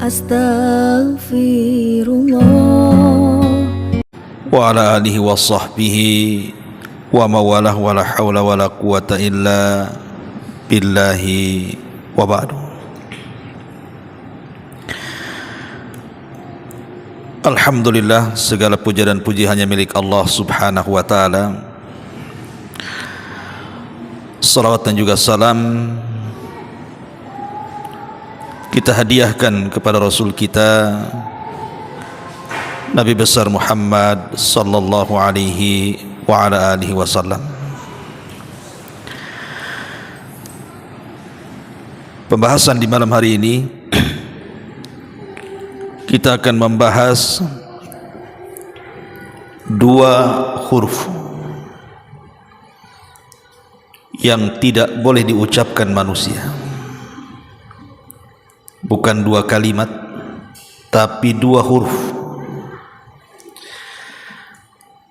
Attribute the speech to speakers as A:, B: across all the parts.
A: Astaghfirullah.
B: Wa ala alihi wa sahbihi wa mawalah wa la hawla wa la quwata illa billahi wa ba'du. Alhamdulillah, segala puja dan puji hanya milik Allah subhanahu wa ta'ala. Salawat dan juga salam kita hadiahkan kepada Rasul kita Nabi besar Muhammad sallallahu alaihi wa ala alihi wasallam. Pembahasan di malam hari ini kita akan membahas dua huruf yang tidak boleh diucapkan manusia. Bukan dua kalimat, tapi dua huruf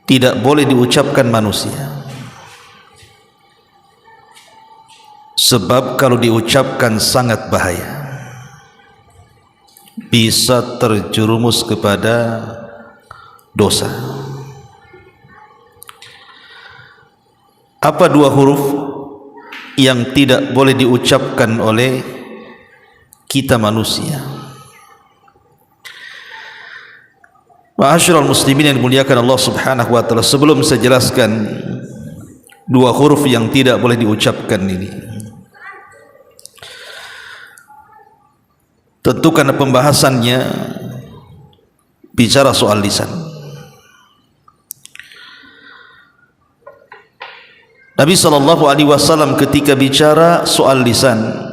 B: tidak boleh diucapkan manusia. Sebab kalau diucapkan sangat bahaya, bisa terjerumus kepada dosa. Apa dua huruf yang tidak boleh diucapkan oleh kita manusia? Ma'asyiral muslimin yang dimuliakan Allah subhanahu wa ta'ala, sebelum saya jelaskan dua huruf yang tidak boleh diucapkan ini, tentu karena pembahasannya bicara soal lisan. Nabi SAW ketika bicara soal lisan,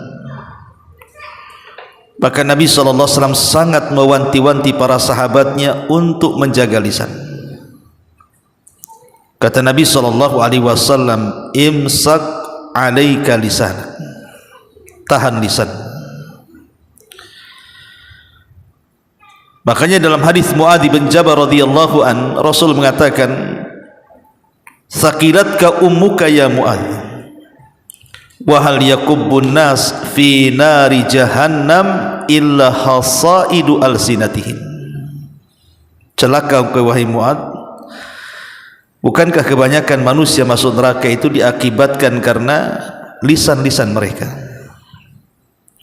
B: maka Nabi SAW sangat mewanti-wanti para sahabatnya untuk menjaga lisan. Kata Nabi SAW, imsak alaika lisan, tahan lisan. Makanya dalam hadis Muadz bin Jabal radhiyallahu an, Rasul mengatakan, saqilatka ummuka ya Muadz, wa hal yakubbun nas fi nari jahannam illa hasaidu alsinatihim. Celaka engkau wahai Muadz, bukankah kebanyakan manusia masuk neraka itu diakibatkan karena lisan-lisan mereka?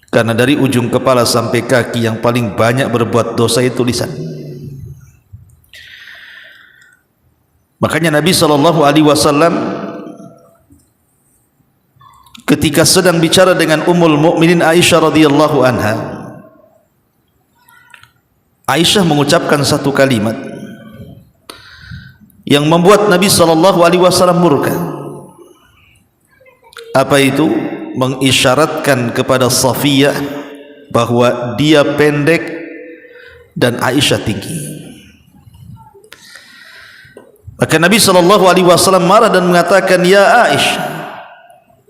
B: Karena dari ujung kepala sampai kaki yang paling banyak berbuat dosa itu lisan. Makanya Nabi SAW ketika sedang bicara dengan Ummul Mukminin Aisyah radhiyallahu anha, Aisyah mengucapkan satu kalimat yang membuat Nabi SAW murka. Apa itu? Mengisyaratkan kepada Safiyah bahwa dia pendek dan Aisyah tinggi. Maka Nabi SAW marah dan mengatakan, ya Aisyah,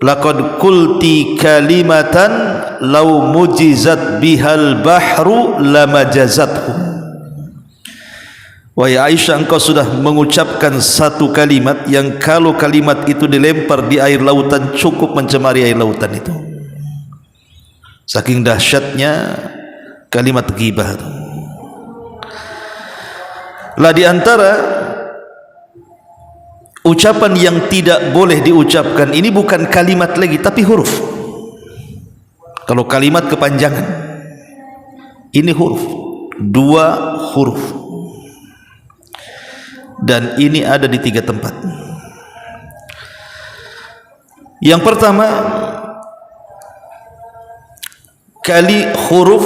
B: laqad qulti kalimatan law mujizat bihal bahru lamajazathu. Wahai Aisyah, engkau sudah mengucapkan satu kalimat yang kalau kalimat itu dilempar di air lautan cukup mencemari air lautan itu. Saking dahsyatnya kalimat ghibah itu. Lah di antara ucapan yang tidak boleh diucapkan ini bukan kalimat lagi, tapi huruf. Kalau kalimat kepanjangan, ini huruf, dua huruf. Dan ini ada di tiga tempat. Yang pertama, huruf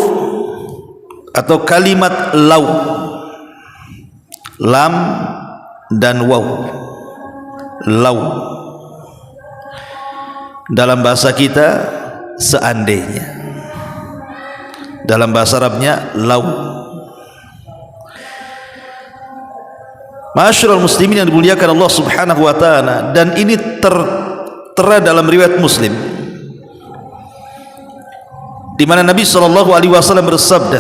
B: atau kalimat law, lam dan waw. Law dalam bahasa kita seandainya, dalam bahasa Arabnya law. Ma'asyiral muslimin yang dimuliakan Allah subhanahu wa ta'ala, dan ini tertera dalam riwayat Muslim di mana Nabi SAW bersabda,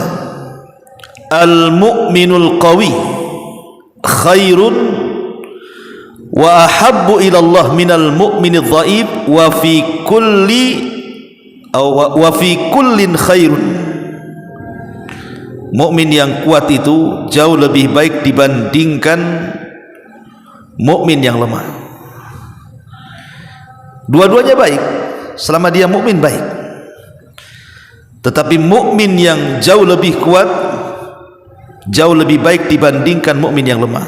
B: al-mu'minul qawi khairun wa ahabbu ila Allah minal mu'minidh dhaif wa fi kullin khairun. mukmin yang kuat itu jauh lebih baik dibandingkan mukmin yang lemah. Dua-duanya baik selama dia mukmin baik, tetapi mukmin yang jauh lebih kuat jauh lebih baik dibandingkan mukmin yang lemah.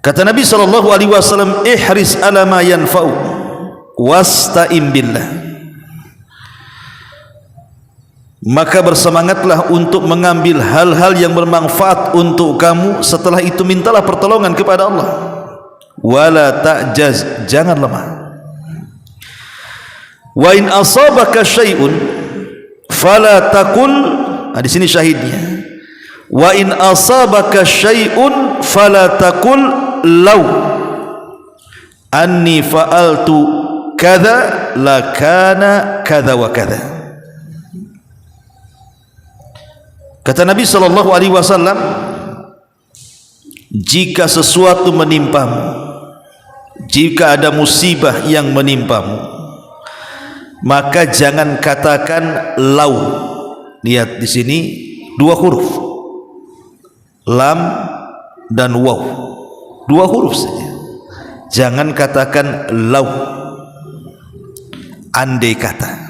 B: Kata Nabi SAW, ihris ala ma yanfa'u wasta'in billah. Maka bersemangatlah untuk mengambil hal-hal yang bermanfaat untuk kamu, setelah itu mintalah pertolongan kepada Allah. Wala ta'jaz, jangan lemah. Wa in asabaka syai'un fala taqul, di sini syahidnya. Wa in asabaka syai'un fala taqul law anni fa'altu kadza lakana kadza wa kadza. Kata Nabi SAW, jika sesuatu menimpamu, jika ada musibah yang menimpamu, maka jangan katakan lau. Lihat di sini dua huruf, lam dan waw, dua huruf saja. Jangan katakan lau, andai kata.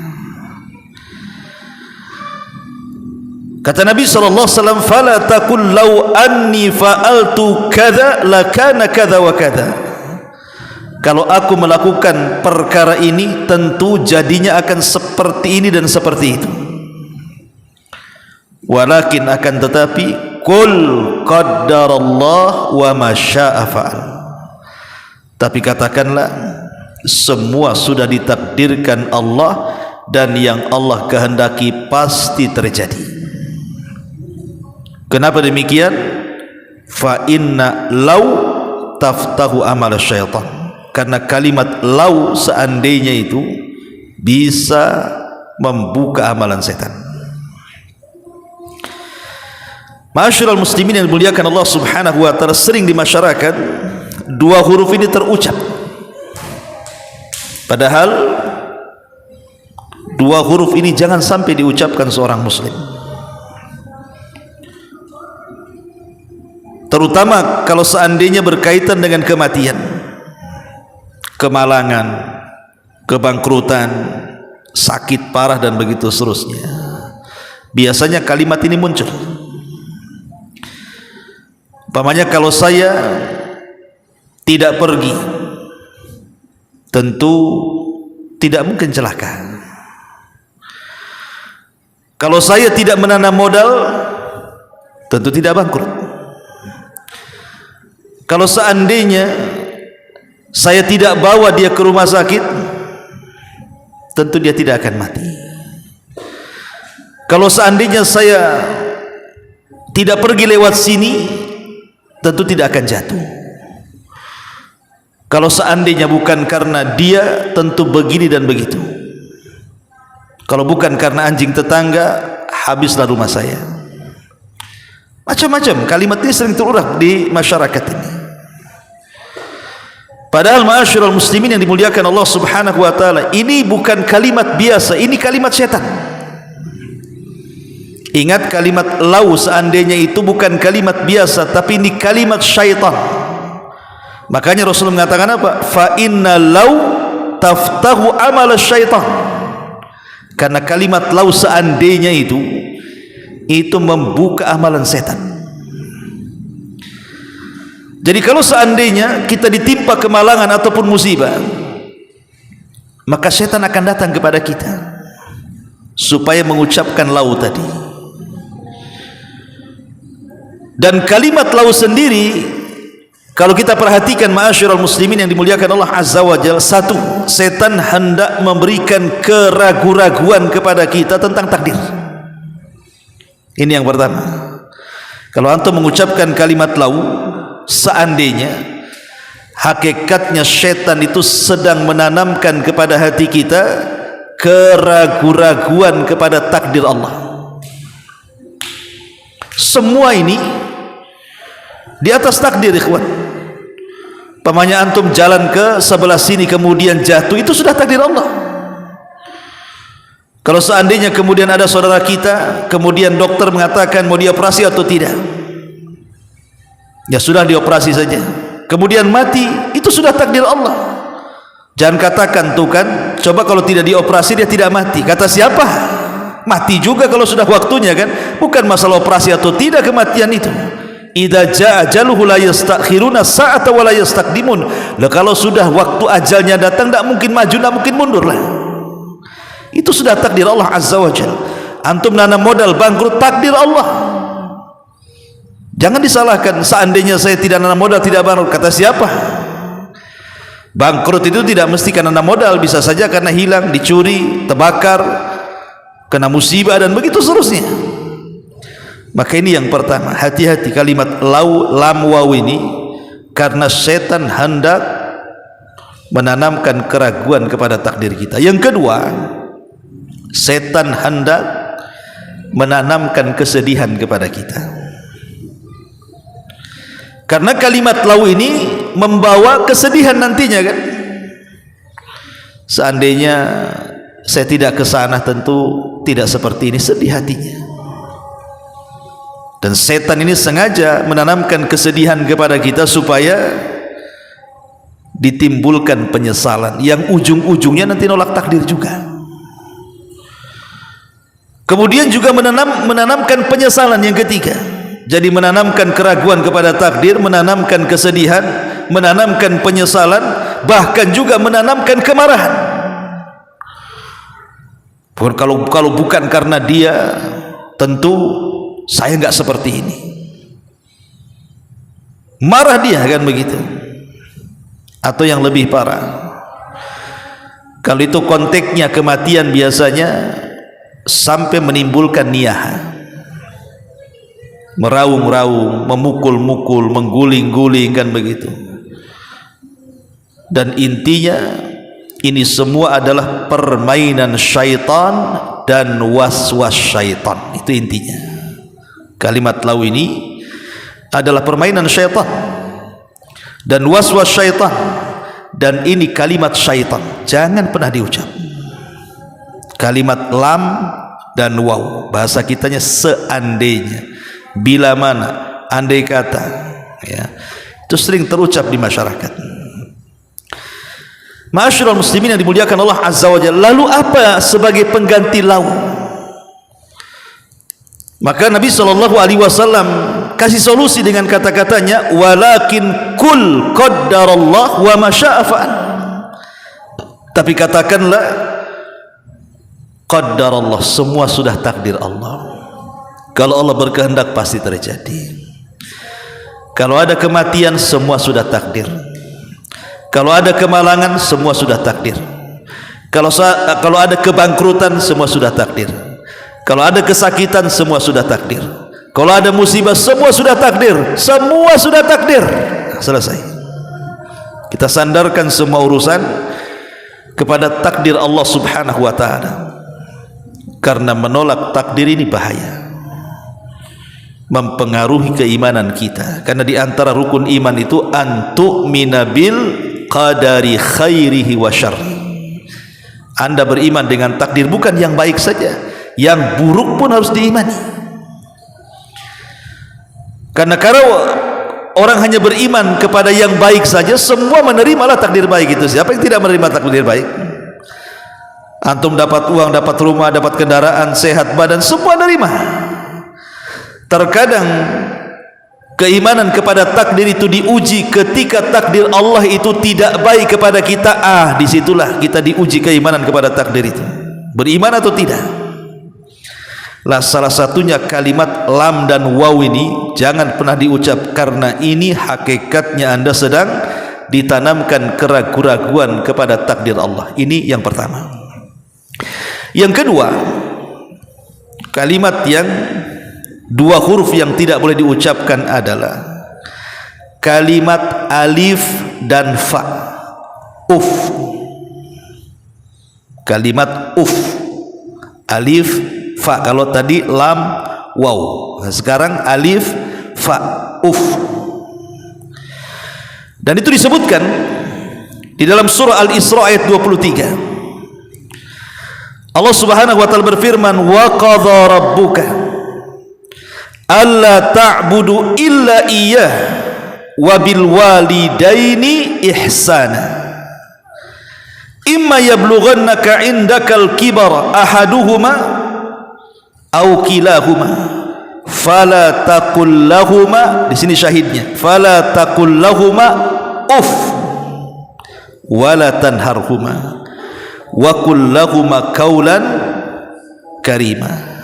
B: Kata Nabi SAW, fala taqul law anni fa'altu kadza lakana kadza wa kadza. Kalau aku melakukan perkara ini, tentu jadinya akan seperti ini dan seperti itu. Walakin, akan tetapi, qul qaddarallah wa ma syaa fa'al. Tapi katakanlah, semua sudah ditakdirkan Allah, dan yang Allah kehendaki pasti terjadi. Kenapa demikian? Fa inna law taftahu amal syaitan. Karena kalimat law seandainya itu bisa membuka amalan setan. Ma'asyiral muslimin yang dimuliakan Allah Subhanahu wa taala, sering di masyarakat dua huruf ini terucap, padahal dua huruf ini jangan sampai diucapkan seorang muslim, terutama kalau seandainya berkaitan dengan kematian, kemalangan, kebangkrutan, sakit parah dan begitu seterusnya. Biasanya kalimat ini muncul. Umpamanya, kalau saya tidak pergi, tentu tidak mungkin celaka. Kalau saya tidak menanam modal, tentu tidak bangkrut. Kalau seandainya saya tidak bawa dia ke rumah sakit, tentu dia tidak akan mati. Kalau seandainya saya tidak pergi lewat sini, tentu tidak akan jatuh. Kalau seandainya bukan karena dia, tentu begini dan begitu. Kalau bukan karena anjing tetangga, habislah rumah saya. Macam-macam kalimat ini sering terurai di masyarakat ini. Padahal ma'asyiral muslimin yang dimuliakan Allah Subhanahu wa taala, ini bukan kalimat biasa, ini kalimat setan. Ingat, kalimat lau seandainya itu bukan kalimat biasa, tapi ini kalimat syaitan. Makanya Rasulullah mengatakan apa? Fa inna lau taftahu amal syaitan. Karena kalimat lau seandainya itu membuka amalan setan. Jadi kalau seandainya kita ditimpa kemalangan ataupun musibah, maka setan akan datang kepada kita supaya mengucapkan lau tadi. Dan kalimat lau sendiri, kalau kita perhatikan ma'asyiral muslimin yang dimuliakan Allah Azza wa Jalla, satu, setan hendak memberikan keraguan-raguan kepada kita tentang takdir. Ini yang pertama. Kalau antum mengucapkan kalimat lau seandainya, hakikatnya setan itu sedang menanamkan kepada hati kita keraguan-raguan kepada takdir Allah. Semua ini di atas takdir, ikhwan. Pamannya antum jalan ke sebelah sini kemudian jatuh, itu sudah takdir Allah. Kalau seandainya kemudian ada saudara kita, kemudian dokter mengatakan mau dioperasi atau tidak, ya sudah dioperasi saja, kemudian mati, itu sudah takdir Allah. Jangan katakan tuh kan, coba kalau tidak dioperasi dia tidak mati. Kata siapa? Mati juga kalau sudah waktunya kan. Bukan masalah operasi atau tidak kematian itu. Idza jaa ajaluhu la yastakhiruna sa'ata wa la yastaqdimun. Lah kalau sudah waktu ajalnya datang, tidak mungkin maju, tidak mungkin mundur lah. Itu sudah takdir Allah Azza wa Jalla. Antum nanam modal bangkrut, takdir Allah. Jangan disalahkan, seandainya saya tidak nanam modal tidak bangkrut. Kata siapa? Bangkrut itu tidak mesti karena nanam modal, bisa saja karena hilang, dicuri, terbakar, kena musibah dan begitu seterusnya. Maka ini yang pertama, hati-hati kalimat lam waw ini, karena setan hendak menanamkan keraguan kepada takdir kita. Yang kedua, setan hendak menanamkan kesedihan kepada kita, karena kalimat lau ini membawa kesedihan nantinya kan. Seandainya saya tidak ke sana, tentu tidak seperti ini, sedih hatinya. Dan setan ini sengaja menanamkan kesedihan kepada kita supaya ditimbulkan penyesalan yang ujung-ujungnya nanti nolak takdir juga. Kemudian juga menanamkan penyesalan yang ketiga. Jadi menanamkan keraguan kepada takdir, menanamkan kesedihan, menanamkan penyesalan, bahkan juga menanamkan kemarahan. Kalau bukan karena dia, tentu saya enggak seperti ini. Marah dia kan begitu. Atau yang lebih parah, kalau itu konteksnya kematian, biasanya sampai menimbulkan niyaha, meraung-raung, memukul-mukul, mengguling-guling kan begitu. Dan intinya ini semua adalah permainan syaitan dan was-was syaitan. Itu intinya. Kalimat lau ini adalah permainan syaitan dan was-was syaitan, dan ini kalimat syaitan, jangan pernah diucap. Kalimat lam dan waw, bahasa kitanya seandainya, bila mana, andai kata, ya, itu sering terucap di masyarakat. Ma'asyiral muslimin yang dimuliakan Allah Azza wa Jalla, lalu apa sebagai pengganti lau? Maka Nabi SAW kasih solusi dengan kata-katanya, walakin kul qaddarallah wa ma syaa fa'al. Tapi katakanlah, qaddarallah, semua sudah takdir Allah. Kalau Allah berkehendak pasti terjadi. Kalau ada kematian, semua sudah takdir. Kalau ada kemalangan, semua sudah takdir. Kalau ada kebangkrutan, semua sudah takdir. Kalau ada kesakitan, semua sudah takdir. Kalau ada musibah, semua sudah takdir. Semua sudah takdir. Selesai. Kita sandarkan semua urusan kepada takdir Allah Subhanahu wa ta'ala. Karena menolak takdir ini bahaya, mempengaruhi keimanan kita. Karena di antara rukun iman itu antu'mina bil qadari khairihi wa syarri. Anda beriman dengan takdir, bukan yang baik saja, yang buruk pun harus diimani. Karena kalau orang hanya beriman kepada yang baik saja, semua menerimalah takdir baik itu. Siapa yang tidak menerima takdir baik? Antum dapat uang, dapat rumah, dapat kendaraan, sehat badan, semua nerima. Terkadang keimanan kepada takdir itu diuji ketika takdir Allah itu tidak baik kepada kita. Disitulah kita diuji keimanan kepada takdir itu, beriman atau tidak. Lah salah satunya kalimat lam dan waw ini jangan pernah diucap, karena ini hakikatnya Anda sedang ditanamkan keraguan-keraguan kepada takdir Allah. Ini yang pertama. Yang kedua, kalimat yang dua huruf yang tidak boleh diucapkan adalah kalimat alif dan fa. Uf. Kalimat uf, alif fa. Kalau tadi lam waw, sekarang alif fa, uf. Dan itu disebutkan di dalam surah Al-Isra ayat 23. Allah Subhanahu wa taala berfirman, wa qadha rabbuka alla ta'budu illa iyyah wa bil walidaini ihsana imma yablughannaka indakal kibara ahaduhuma aw kilahuma fala taqul lahuma, di sini syahidnya, fala taqul lahuma uff wala tanharhuma wa qul lahuma qawlan karima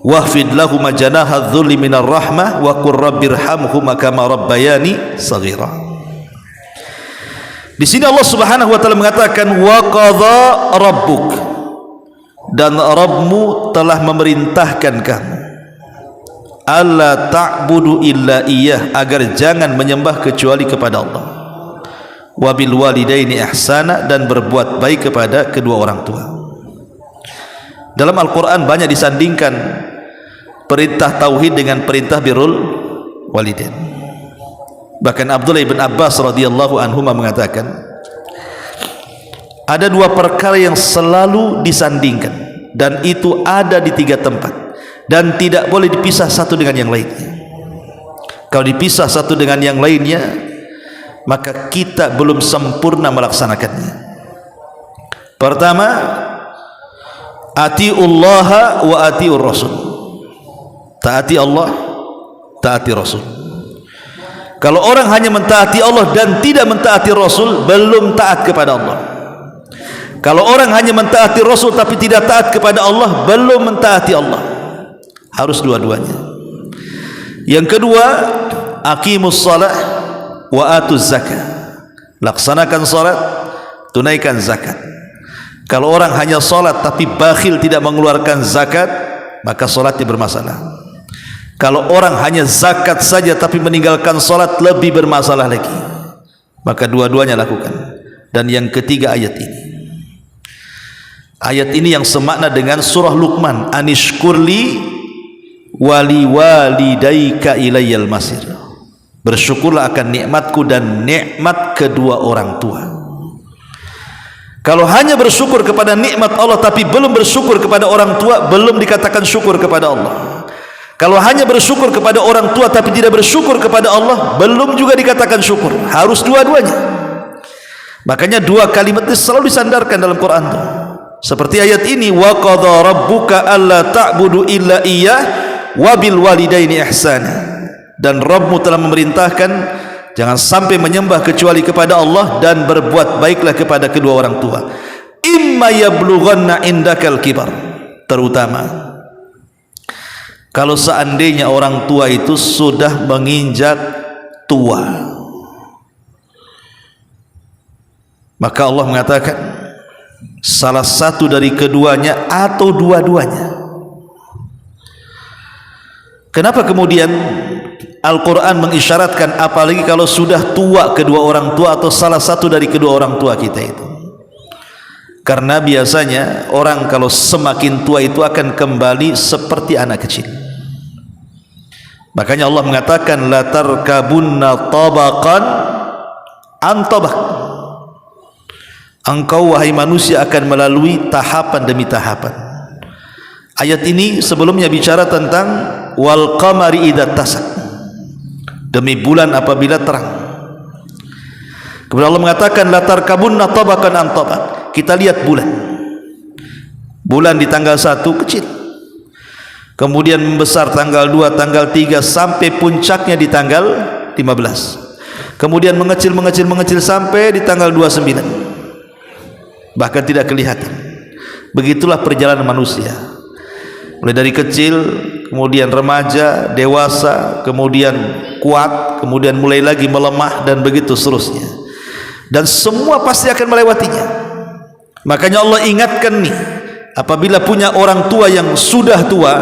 B: wahfid lahuma janaha dhulli minar rahmah wa qur rabbirhamhuma kama rabbayani saghira. Di sini Allah Subhanahu wa taala mengatakan wa qadha rabbuk, dan Rabbmu telah memerintahkan kamu alla ta'budu illa iyyah, agar jangan menyembah kecuali kepada Allah, wabil walidaini ihsana, dan berbuat baik kepada kedua orang tua. Dalam Al-Quran banyak disandingkan perintah tauhid dengan perintah birrul walidain. Bahkan Abdullah bin Abbas radhiyallahu anhuma mengatakan, ada dua perkara yang selalu disandingkan, dan itu ada di 3 tempat, dan tidak boleh dipisah satu dengan yang lainnya. Kalau dipisah satu dengan yang lainnya, maka kita belum sempurna melaksanakannya. Pertama, atiullaha wa atiur rasul, taati Allah, taati Rasul. Kalau orang hanya mentaati Allah dan tidak mentaati Rasul, belum taat kepada Allah. Kalau orang hanya mentaati Rasul tapi tidak taat kepada Allah, belum mentaati Allah. Harus dua-duanya. Yang kedua, aqimus shalah wa atuz zakah, laksanakan salat, tunaikan zakat. Kalau orang hanya salat tapi bakhil tidak mengeluarkan zakat, maka salatnya bermasalah. Kalau orang hanya zakat saja tapi meninggalkan salat, lebih bermasalah lagi. Maka dua-duanya lakukan. Dan yang ketiga, ayat ini. Ayat ini yang semakna dengan surah Luqman, anishkurli wali walidaika ilayyal masir, bersyukurlah akan nikmatku dan nikmat kedua orang tua. Kalau hanya bersyukur kepada nikmat Allah tapi belum bersyukur kepada orang tua, belum dikatakan syukur kepada Allah. Kalau hanya bersyukur kepada orang tua tapi tidak bersyukur kepada Allah, belum juga dikatakan syukur. Harus dua-duanya. Makanya dua kalimat ini selalu disandarkan dalam Quran. Seperti ayat ini, wa qadha rabbuka alla ta'budu illa iyyah wa bil walidaini ihsana, dan Rabbmu telah memerintahkan jangan sampai menyembah kecuali kepada Allah, dan berbuat baiklah kepada kedua orang tua. Imma yablughanna indakal kibar, terutama kalau seandainya orang tua itu sudah menginjak tua, maka Allah mengatakan salah satu dari keduanya atau dua-duanya. Kenapa kemudian Al-Quran mengisyaratkan apalagi kalau sudah tua kedua orang tua atau salah satu dari kedua orang tua kita itu? Karena biasanya orang kalau semakin tua itu akan kembali seperti anak kecil. Makanya Allah mengatakan la tarkabunna tabaqan an tabaq, engkau wahai manusia akan melalui tahapan demi tahapan. Ayat ini sebelumnya bicara tentang wal qamari idza tasak, demi bulan apabila terang. Kemudian Allah mengatakan la tarkabunna tabaqan an tabaq. Kita lihat bulan di tanggal 1 kecil, kemudian membesar tanggal 2, tanggal 3, sampai puncaknya di tanggal 15, kemudian mengecil sampai di tanggal 29, bahkan tidak kelihatan. Begitulah perjalanan manusia, mulai dari kecil, kemudian remaja, dewasa, kemudian kuat, kemudian mulai lagi melemah, dan begitu seterusnya, dan semua pasti akan melewatinya. Makanya Allah ingatkan nih, apabila punya orang tua yang sudah tua,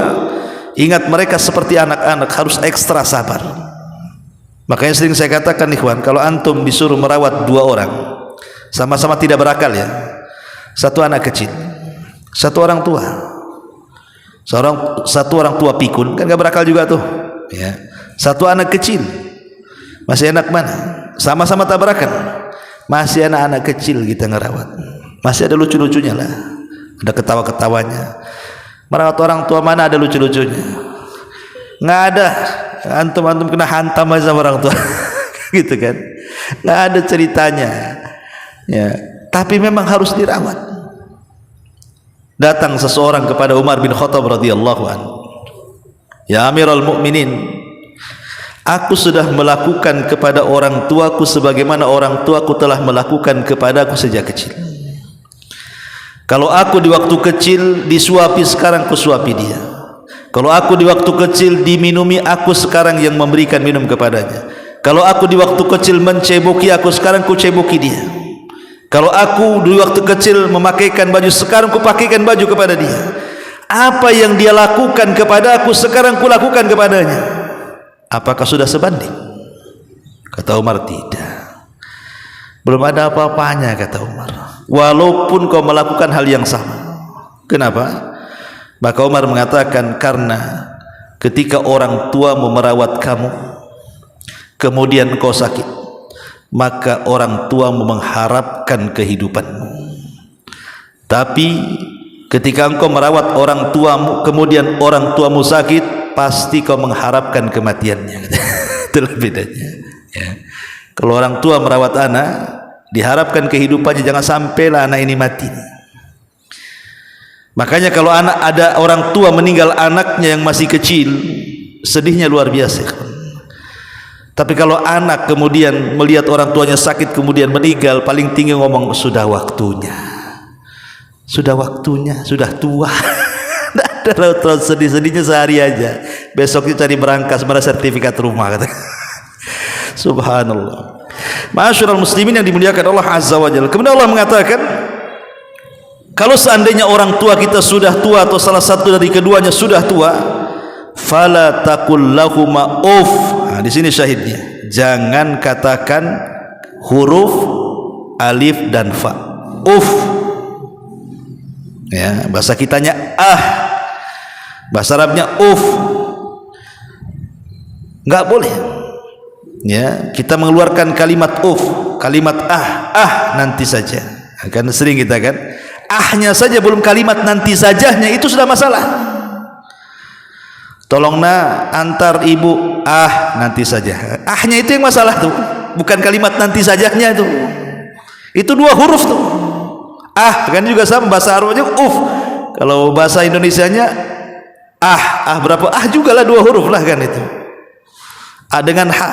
B: ingat mereka seperti anak-anak, harus ekstra sabar. Makanya sering saya katakan ikhwan, kalau antum disuruh merawat 2 orang sama-sama tidak berakal ya, satu anak kecil, satu orang tua, satu orang tua pikun, kan gak berakal juga tuh ya. Satu anak kecil, masih enak mana? Sama-sama tabrakan, masih anak-anak kecil kita ngerawat, masih ada lucu-lucunya lah. ada ketawa-ketawanya. Merawat orang tua mana ada lucu-lucunya? Nggak ada. Antum kena hantam aja sama orang tua. Gitu kan, nggak ada ceritanya ya. Tapi memang harus dirawat. Datang seseorang kepada Umar bin Khattab radhiyallahu anhu, ya Amirul Mukminin, aku sudah melakukan kepada orang tuaku sebagaimana orang tuaku telah melakukan kepadaku sejak kecil. Kalau aku di waktu kecil disuapi, sekarang kusuapi dia. Kalau aku di waktu kecil diminumi, aku sekarang yang memberikan minum kepadanya. Kalau aku di waktu kecil menceboki, aku sekarang ku ceboki dia. Kalau aku di waktu kecil memakaikan baju, sekarang ku pakaikan baju kepada dia. Apa yang dia lakukan kepada aku, sekarang ku lakukan kepadanya. Apakah sudah sebanding? Kata Umar, tidak. Belum ada apa-apanya, kata Umar. Walaupun kau melakukan hal yang sama. Kenapa? Maka Umar mengatakan, karena ketika orang tua merawat kamu, kemudian kau sakit, maka orang tuamu mengharapkan kehidupanmu. Tapi ketika engkau merawat orang tuamu, kemudian orang tuamu sakit, pasti kau mengharapkan kematiannya. Itulah bedanya ya. Kalau orang tua merawat anak, diharapkan kehidupannya, jangan sampailah anak ini mati. Makanya kalau ada orang tua meninggal anaknya yang masih kecil, sedihnya luar biasa. Tapi kalau anak kemudian melihat orang tuanya sakit kemudian meninggal, paling tinggi ngomong, sudah waktunya, sudah waktunya, sudah tua. Tidak ada terus sedih-sedihnya sehari aja, besoknya cari berangkas mana sertifikat rumah. Kata. Subhanallah. Ma'asyiral muslimin yang dimuliakan Allah Azza wa Jalla. Kemudian Allah mengatakan, kalau seandainya orang tua kita sudah tua atau salah satu dari keduanya sudah tua, fala taqul lahuma uff. Nah, di sini syahidnya, jangan katakan huruf alif dan fa. Uff. Ya, bahasa kitanya bahasa Arabnya uff. Enggak boleh. Ya, kita mengeluarkan kalimat uff, kalimat nanti saja. Karena sering kita kan, ahnya saja belum kalimat nanti sajanya itu sudah masalah. Tolonglah antar ibu, nanti saja. Ahnya itu yang masalah tuh, bukan kalimat nanti sajanya tuh. Itu dua huruf tuh. Kan juga sama bahasa Arabnya uff. Kalau bahasa Indonesianya berapa? Juga lah dua huruf lah kan itu. Dengan ha.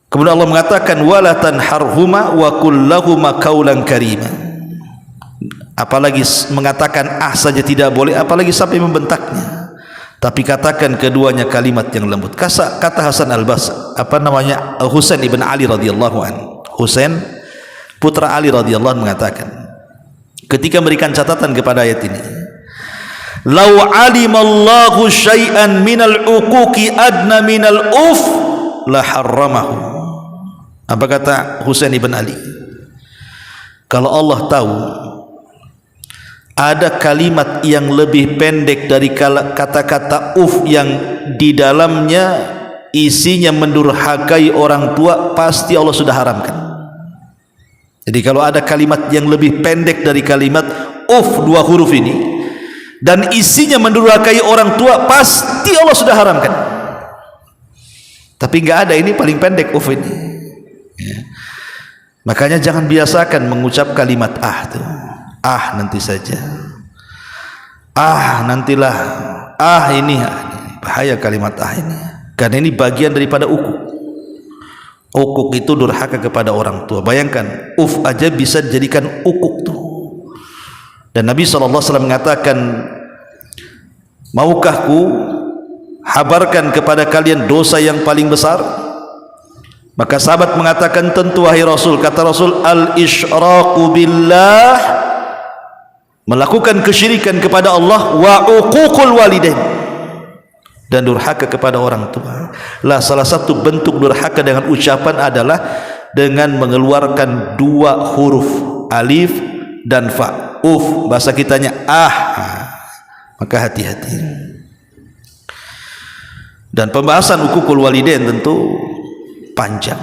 B: Kemudian Allah mengatakan wala tanharhuma wa qul lahuma qaulan karima. Apalagi mengatakan saja tidak boleh, apalagi sampai membentaknya. Tapi katakan keduanya kalimat yang lembut. Kata Hasan al-Basri, Husain ibn Ali radhiyallahu anhu. Husain putra Ali radhiyallahu anhu mengatakan, ketika memberikan catatan kepada ayat ini, "Lau alimallahu syai'an minal uquqi adna minal uf la harramahu." Apa kata Husain ibn Ali? Kalau Allah tahu ada kalimat yang lebih pendek dari kata-kata yang di dalamnya isinya mendurhakai orang tua, pasti Allah sudah haramkan. Jadi kalau ada kalimat yang lebih pendek dari kalimat dua huruf ini dan isinya mendurhakai orang tua, pasti Allah sudah haramkan. Tapi enggak ada, ini paling pendek ini ya. Makanya jangan biasakan mengucap kalimat tuh. Nanti saja, nantilah, ini bahaya kalimat ini, karena ini bagian daripada ukuk. Ukuk itu durhaka kepada orang tua. Bayangkan, aja bisa dijadikan ukuk tuh. Dan Nabi SAW mengatakan, maukah ku habarkan kepada kalian dosa yang paling besar? Maka sahabat mengatakan, tentu wahai Rasul. Kata Rasul, al-isyraqu billah, melakukan kesyirikan kepada Allah, wa uququl walidain, dan durhaka kepada orang tua. Salah satu bentuk durhaka dengan ucapan adalah dengan mengeluarkan dua huruf alif dan fa. Bahasa kitanya maka hati-hati. Dan pembahasan uququl walidain tentu panjang,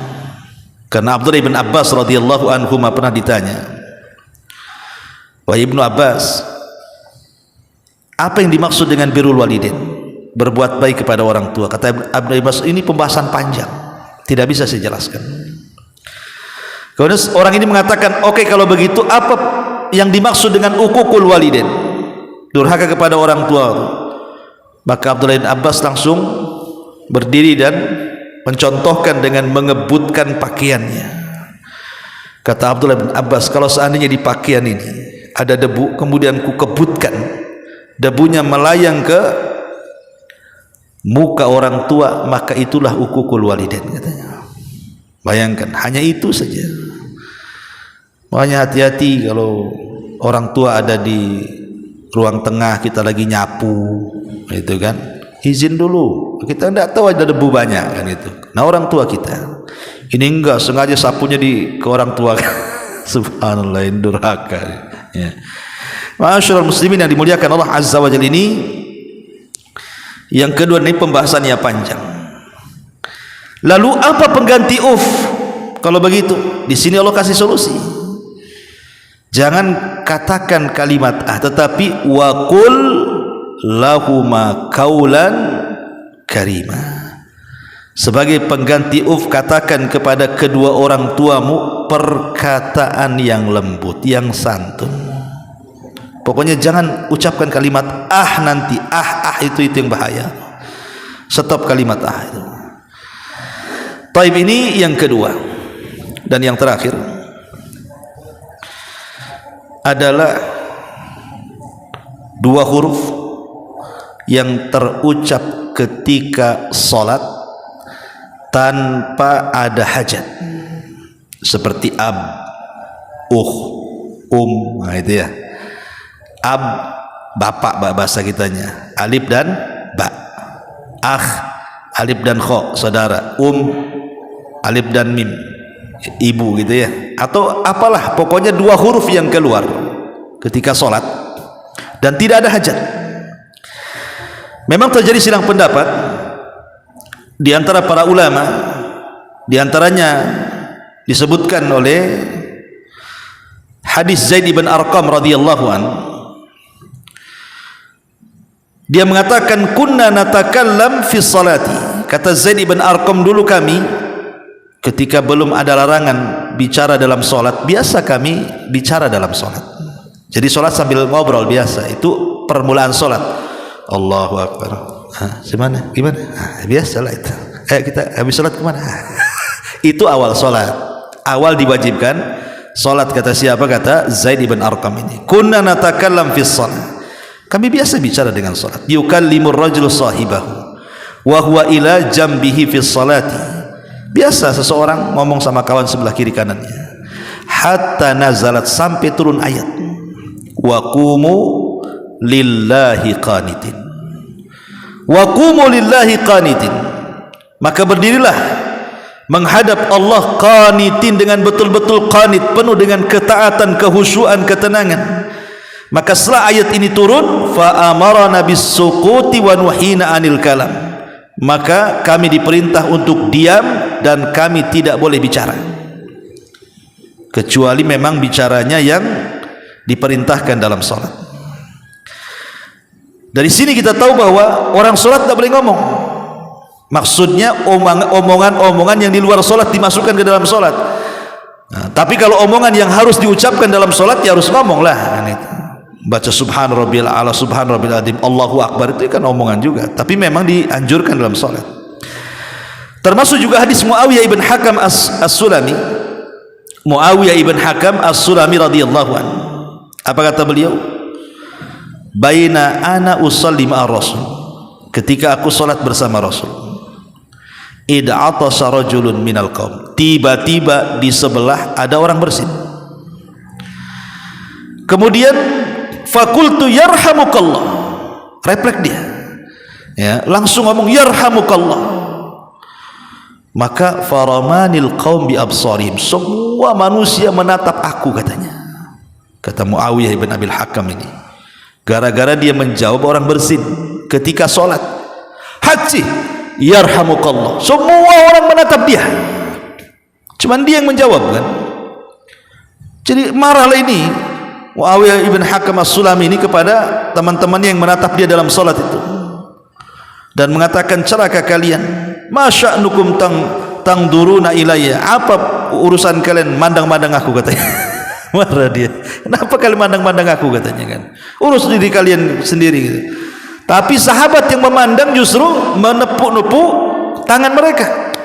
B: karena Abdullah bin Abbas radhiyallahu anhu pernah ditanya, Wahai Ibnu Abbas, apa yang dimaksud dengan birrul walidain? Berbuat baik kepada orang tua. Kata Ibnu Abbas, ini pembahasan panjang, tidak bisa saya jelaskan. Kemudian orang ini mengatakan, oke, kalau begitu apa yang dimaksud dengan uququl walidain? Durhaka kepada orang tua. Maka Abdullah bin Abbas langsung berdiri dan mencontohkan dengan mengebutkan pakaiannya. Kata Abdullah bin Abbas, kalau seandainya di pakaian ini ada debu, kemudian ku kebutkan, debunya melayang ke muka orang tua, maka itulah uququl walidain, katanya. Bayangkan, hanya itu saja. Makanya hati-hati kalau orang tua ada di ruang tengah, kita lagi nyapu, itu kan, izin dulu, kita tidak tahu ada debu banyak, kan itu. Nah, orang tua kita ini enggak sengaja sapunya ke orang tua. Subhanallah, durhaka. Ya. Ma'asyiral muslimin yang dimuliakan Allah Azza wa Jalla, ini yang kedua, ini pembahasannya panjang. Lalu apa pengganti uf? Kalau begitu, di sini Allah kasih solusi. Jangan katakan kalimat tetapi wa qul lahuma qaulan karima. Sebagai pengganti uf, katakan kepada kedua orang tuamu perkataan yang lembut, yang santun. Pokoknya jangan ucapkan kalimat nanti, itu yang bahaya. Stop kalimat itu. Taib, ini yang kedua. Dan yang terakhir adalah dua huruf yang terucap ketika salat tanpa ada hajat, seperti ab, nah itu ya. Ab, bapak bahasa kitanya, alif dan ba. Alif dan kho, saudara. Alif dan mim, ibu, gitu ya. Atau apalah, pokoknya dua huruf yang keluar ketika sholat dan tidak ada hajat. Memang terjadi silang pendapat di antara para ulama. Di antaranya disebutkan oleh hadis Zaid bin Arqam radhiyallahu anhu. Dia mengatakan, kunna natakallam fi salati. Kata Zaid bin Arqam, dulu kami ketika belum ada larangan bicara dalam solat, biasa kami bicara dalam solat. Jadi solat sambil ngobrol biasa, itu permulaan solat. Allahu Akbar. Gimana? Biasalah itu. Kita habis solat kemana? Itu awal solat. Awal diwajibkan solat, kata siapa? Kata Zaid bin Arqam ini. Kunna natakallam fi salat. Kami biasa bicara dengan salat. Yukallimur rajulu sahibahu wa huwa ila jambihi fi salati. Biasa seseorang ngomong sama kawan sebelah kiri kanannya. Hatta nazalat, sampai turun ayat. Wa qumu lillahi qanitin. Wa qumu lillahi qanitin. Maka berdirilah menghadap Allah qanitin, dengan betul-betul qanit, penuh dengan ketaatan, kehusyuan, ketenangan. Maka setelah ayat ini turun, fa amarana bis suquti wa nuhina anil kalam. Maka kami diperintah untuk diam dan kami tidak boleh bicara, kecuali memang bicaranya yang diperintahkan dalam salat. Dari sini kita tahu bahwa orang salat tidak boleh ngomong. Maksudnya omongan-omongan yang di luar salat dimasukkan ke dalam salat. Nah, tapi kalau omongan yang harus diucapkan dalam salat, ya harus ngomong lah, kan itu. Baca subhan rabbiyal a'la, subhan rabbil azim, Allahu akbar, itu kan omongan juga, tapi memang dianjurkan dalam salat. Termasuk juga hadis Muawiyah ibn Hakam as-Sulami. Muawiyah ibn Hakam as-Sulami radhiyallahu anhu. Apa kata beliau? Baina ana usalli ma'a Rasul. Ketika aku salat bersama Rasul. Idza atasa rajulun minal qaum. Tiba-tiba di sebelah ada orang bersin. Kemudian fakultu yarhamukallah, refleks dia, ya, langsung ngomong yarhamukallah. Maka faramanil qaum bi absarihim, semua manusia menatap aku, katanya. Kata Muawiyah ibn Abil Hakam ini, gara-gara dia menjawab orang bersin ketika sholat. Haji yarhamukallah, semua orang menatap dia, cuman dia yang menjawab, kan. Jadi marahlah ini Muawiyah ibn Hakam as-Sulami ini kepada teman-teman yang menatap dia dalam salat itu dan mengatakan, celaka kalian, masya'nukum tangduruna ilayya, apa urusan kalian mandang-mandang aku, katanya. Marah dia, kenapa kalian mandang-mandang aku, katanya kan, urus diri kalian sendiri gitu. Tapi sahabat yang memandang justru menepuk-nepuk tangan mereka,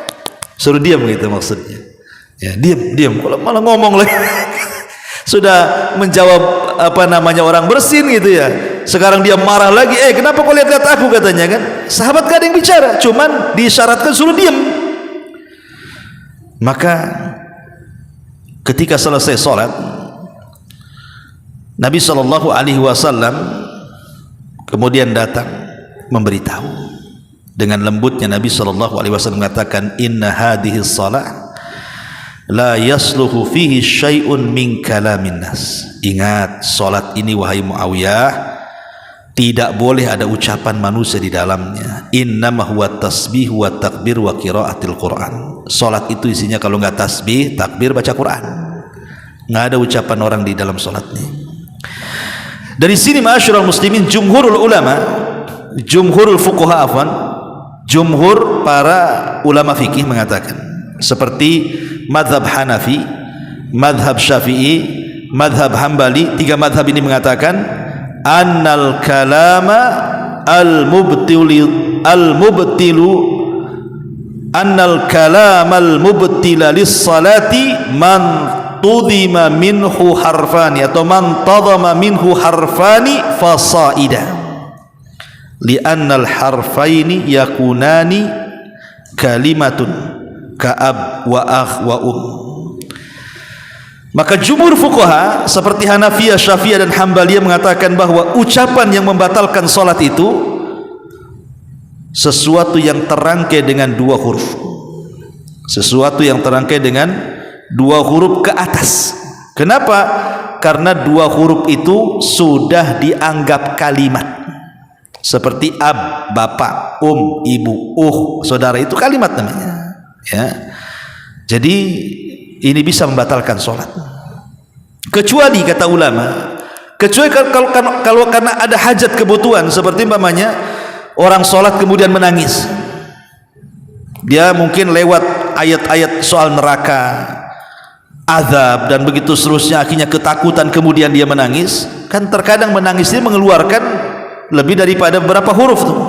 B: suruh diam gitu maksudnya. Ya, diam, kalau malah ngomong lagi. Sudah menjawab orang bersin gitu ya, sekarang dia marah lagi, kenapa kau lihat aku, katanya kan. Sahabat gak ada yang bicara, cuman disyaratkan suruh diam. Maka ketika selesai sholat, Nabi SAW kemudian datang memberitahu dengan lembutnya. Nabi SAW mengatakan, inna hadhihi shalah la yasluhu fihi syai'un min kalamin nas. Ingat, salat ini wahai Muawiyah, tidak boleh ada ucapan manusia di dalamnya. Innama huwa tasbih wa takbir wa qiraatil Quran. Salat itu isinya kalau enggak tasbih, takbir, baca Quran. Enggak ada ucapan orang di dalam salatnya. Dari sini ma'asyiral muslimin, jumhurul ulama, jumhurul fuqaha jumhur para ulama fikih mengatakan, seperti madhab Hanafi, madhab Syafi'i, madhab Hambali, tiga madhab ini mengatakan annal kalama annal kalamal mubtila lis-salati man tudhima minhu harfani atau man tadhama minhu harfani fasaida li'annal harfaini yakunani kalimatun ka'ab wa akh wa Maka jumhur fuqaha seperti Hanafiyah, Syafi'iyah dan Hambaliyah mengatakan bahwa ucapan yang membatalkan salat itu sesuatu yang terangkai dengan dua huruf, sesuatu yang terangkai dengan dua huruf ke atas. Kenapa? Karena dua huruf itu sudah dianggap kalimat, seperti ab, bapak, ibu, saudara, itu kalimat namanya. Ya, jadi ini bisa membatalkan sholat, kecuali kata ulama, kecuali kalau karena ada hajat kebutuhan, seperti umpamanya orang sholat kemudian menangis, dia mungkin lewat ayat-ayat soal neraka, azab dan begitu seterusnya, akhirnya ketakutan kemudian dia menangis. Kan terkadang menangis ini mengeluarkan lebih daripada beberapa huruf tuh,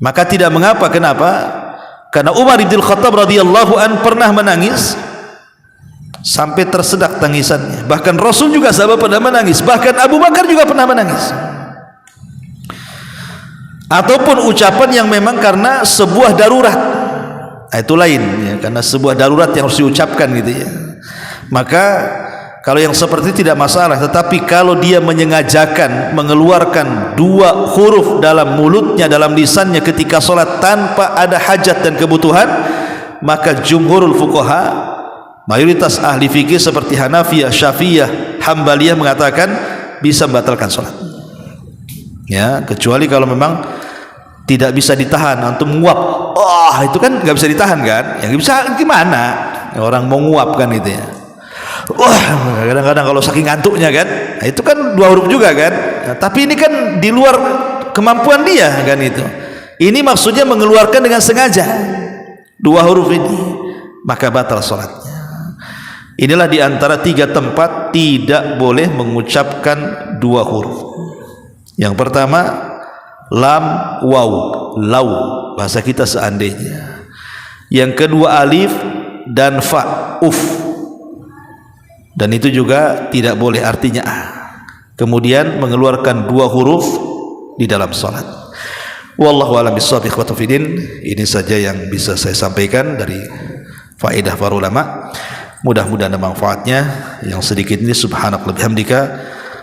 B: maka tidak mengapa. Kenapa? Karena Umar bin Khattab radhiyallahu an pernah menangis sampai tersedak tangisannya. Bahkan Rasul juga sahabat pernah menangis. Bahkan Abu Bakar juga pernah menangis. Ataupun ucapan yang memang karena sebuah darurat, itu lain ya, karena sebuah darurat yang harus diucapkan gitu ya. Maka kalau yang seperti itu tidak masalah. Tetapi kalau dia menyengajakan mengeluarkan dua huruf dalam mulutnya, dalam lisannya ketika sholat tanpa ada hajat dan kebutuhan, maka jumhurul fuqaha, mayoritas ahli fikih seperti Hanafiyah, Syafi'iyah, Hambaliyah mengatakan bisa membatalkan sholat. Ya, kecuali kalau memang tidak bisa ditahan, antum menguap, itu kan nggak bisa ditahan kan? Yang bisa gimana? Orang mau nguap kan itu ya. Kadang-kadang kalau saking ngantuknya kan, itu kan dua huruf juga kan. Tapi ini kan di luar kemampuan dia kan itu. Ini maksudnya mengeluarkan dengan sengaja dua huruf ini, maka batal sholatnya. Inilah di antara tiga tempat tidak boleh mengucapkan dua huruf. Yang pertama, lam, waw, lau, bahasa kita seandainya. Yang kedua, alif dan fa, uf. Dan itu juga tidak boleh, artinya kemudian mengeluarkan dua huruf di dalam salat. Wallahu a'lam bishawab. Ikhwatu fiddin, ini saja yang bisa saya sampaikan dari faedah para ulama. Mudah-mudahan ada manfaatnya. Yang sedikit ini subhanakallahumma bihamdika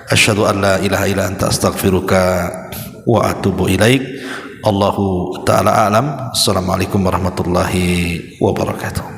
B: asyhadu an la ilaha illa anta astaghfiruka wa atubu ilaik. Allahu ta'ala a'lam. Assalamualaikum warahmatullahi wabarakatuh.